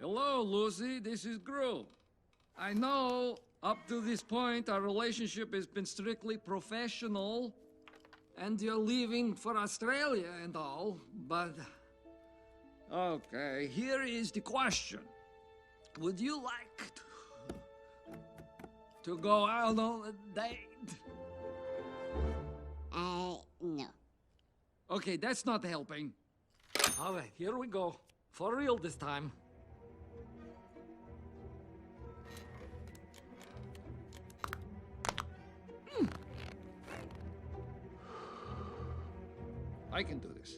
Hello, Lucy. This is Gru. I know up to this point our relationship has been strictly professional, and you're leaving for Australia and all, but... Okay, here is the question. Would you like to go out on a date? No. Okay, that's not helping. All right, here we go. For real this time. I can do this.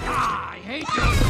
I hate you!